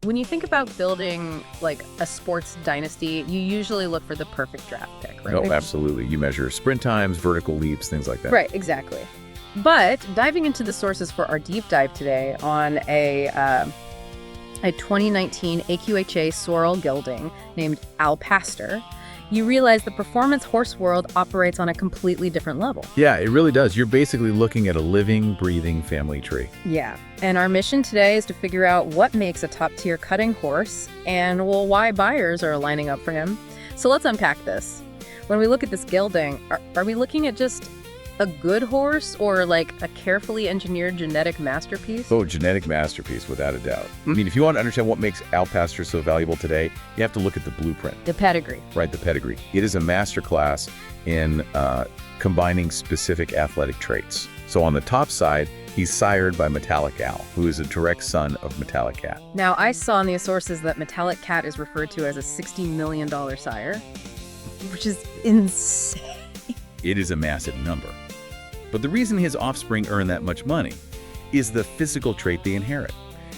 When you think about building like a sports dynasty, you usually look for the perfect draft pick, right? Oh, absolutely. You measure sprint times, vertical leaps, things like that. Right, exactly. But diving into the sources for our deep dive today on a 2019 AQHA Sorrel Gelding named Alpastor, you realize the performance horse world operates on a completely different level. Yeah, it really does. You're basically looking at a living, breathing family tree. Yeah, and our mission today is to figure out what makes a top-tier cutting horse and, well, why buyers are lining up for him. So let's unpack this. When we look at this gelding, are we looking at just a good horse or like a carefully engineered genetic masterpiece? Oh, genetic masterpiece, without a doubt. I mean, if you want to understand what makes Alpastor so valuable today, you have to look at the blueprint. The pedigree. Right, the pedigree. It is a masterclass in combining specific athletic traits. So on the top side, he's sired by Metalic Al, who is a direct son of Metalic Cat. Now, I saw in the sources that Metalic Cat is referred to as a $60 million sire, which is insane. It is a massive number. But the reason his offspring earn that much money is the physical trait they inherit.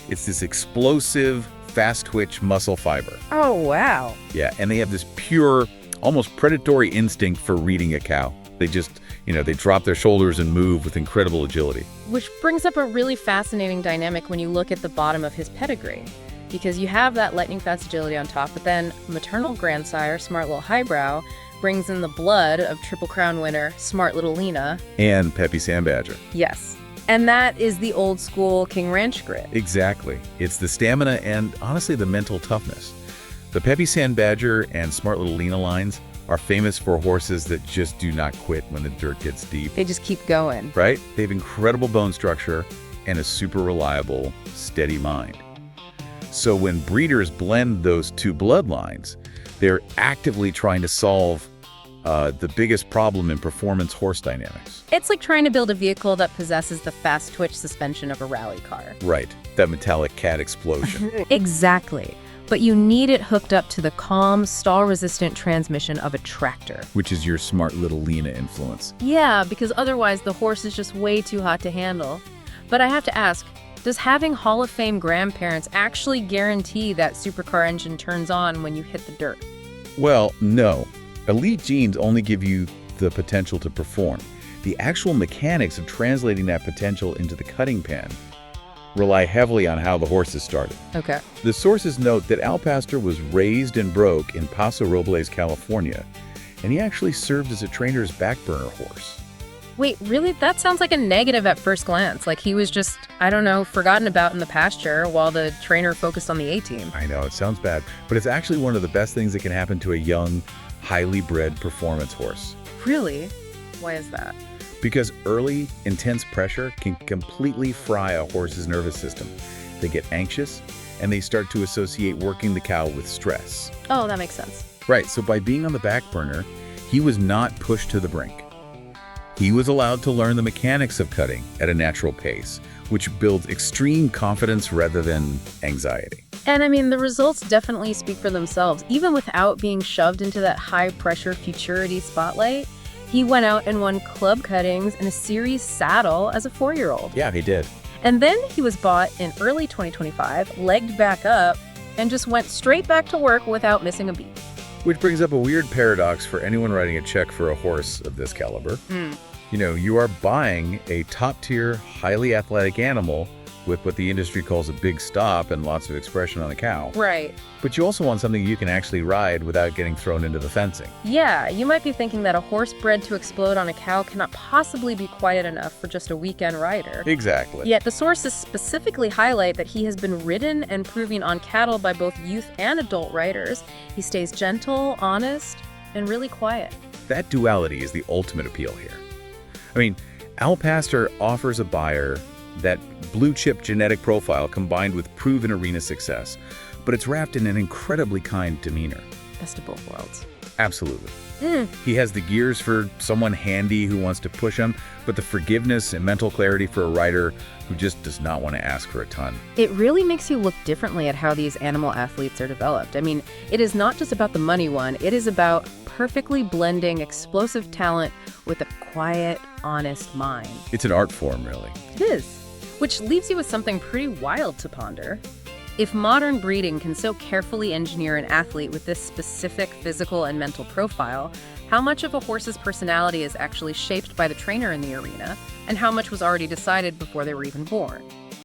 It's this explosive, fast-twitch muscle fiber. Oh, wow. Yeah, and they have this pure, almost predatory instinct for reading a cow. They just, they drop their shoulders and move with incredible agility. Which brings up a really fascinating dynamic when you look at the bottom of his pedigree. Because you have that lightning-fast agility on top, but then maternal grandsire, Smart Little Highbrow, brings in the blood of Triple Crown winner Smart Little Lena. And Peppy Sandbadger. Yes. And that is the old school King Ranch grit. Exactly. It's the stamina and, honestly, the mental toughness. The Peppy Sandbadger and Smart Little Lena lines are famous for horses that just do not quit when the dirt gets deep. They just keep going. Right? They have incredible bone structure and a super reliable, steady mind. So when breeders blend those two bloodlines, they're actively trying to solve the biggest problem in performance horse dynamics. It's like trying to build a vehicle that possesses the fast twitch suspension of a rally car. Right, that Metalic Cat explosion. Exactly. But you need it hooked up to the calm, stall-resistant transmission of a tractor. Which is your Smart Little Lena influence. Yeah, because otherwise the horse is just way too hot to handle. But I have to ask, does having Hall of Fame grandparents actually guarantee that supercar engine turns on when you hit the dirt? Well, no. Elite genes only give you the potential to perform. The actual mechanics of translating that potential into the cutting pen rely heavily on how the horse is started. Okay. The sources note that Alpastor was raised and broke in Paso Robles, California, and he actually served as a trainer's backburner horse. Wait, really? That sounds like a negative at first glance. Like he was just, I don't know, forgotten about in the pasture while the trainer focused on the A-team. I know, it sounds bad, but it's actually one of the best things that can happen to a young, highly bred performance horse. Really? Why is that? Because early, intense pressure can completely fry a horse's nervous system. They get anxious, and they start to associate working the cow with stress. Oh, that makes sense. Right, so by being on the back burner, he was not pushed to the brink. He was allowed to learn the mechanics of cutting at a natural pace, which builds extreme confidence rather than anxiety. And I mean, the results definitely speak for themselves. Even without being shoved into that high-pressure futurity spotlight, he went out and won club cuttings and a series saddle as a 4-year-old. Yeah, he did. And then he was bought in early 2025, legged back up, and just went straight back to work without missing a beat. Which brings up a weird paradox for anyone writing a check for a horse of this caliber. You are buying a top-tier, highly athletic animal with what the industry calls a big stop and lots of expression on the cow. Right. But you also want something you can actually ride without getting thrown into the fencing. Yeah, you might be thinking that a horse bred to explode on a cow cannot possibly be quiet enough for just a weekend rider. Exactly. Yet the sources specifically highlight that he has been ridden and proving on cattle by both youth and adult riders. He stays gentle, honest, and really quiet. That duality is the ultimate appeal here. I mean, Alpastor offers a buyer that blue-chip genetic profile combined with proven arena success, but it's wrapped in an incredibly kind demeanor. Best of both worlds. Absolutely. He has the gears for someone handy who wants to push him, but the forgiveness and mental clarity for a rider who just does not want to ask for a ton. It really makes you look differently at how these animal athletes are developed. I mean, it is not just about the money one, it is about perfectly blending explosive talent with a quiet, honest mind. It's an art form, really. It is. Which leaves you with something pretty wild to ponder. If modern breeding can so carefully engineer an athlete with this specific physical and mental profile, how much of a horse's personality is actually shaped by the trainer in the arena, and how much was already decided before they were even born?